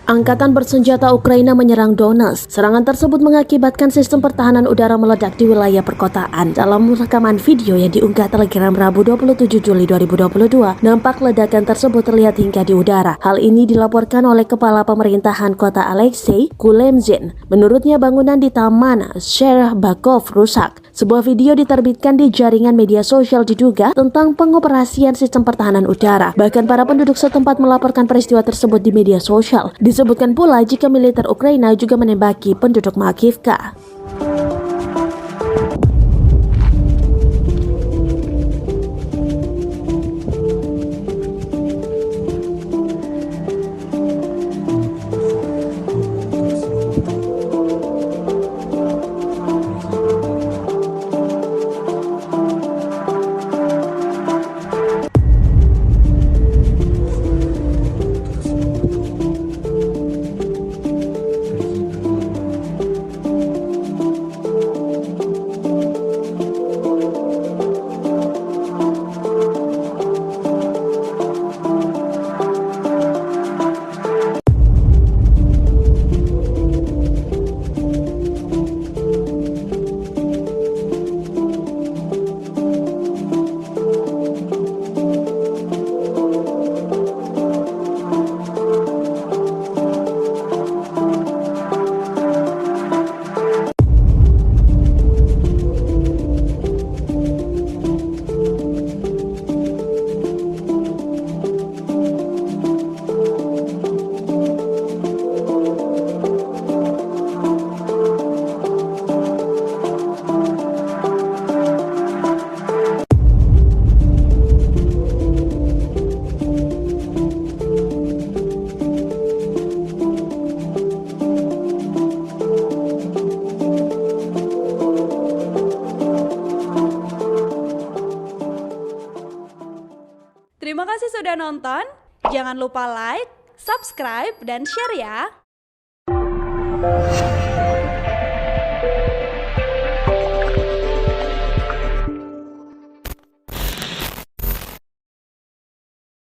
Angkatan bersenjata Ukraina menyerang Donetsk. Serangan tersebut mengakibatkan sistem pertahanan udara meledak di wilayah perkotaan. Dalam rekaman video yang diunggah Telegram Rabu 27 Juli 2022, nampak ledakan tersebut terlihat hingga di udara. Hal ini dilaporkan oleh Kepala Pemerintahan Kota Alexei Kulemzin. Menurutnya bangunan di Taman Sherbakov rusak. Sebuah video diterbitkan di jaringan media sosial diduga tentang pengoperasian sistem pertahanan udara. Bahkan para penduduk setempat melaporkan peristiwa tersebut di media sosial. Disebutkan pula jika militer Ukraina juga menembaki penduduk Makivka. Terima kasih sudah nonton. Jangan lupa like, subscribe, dan share ya.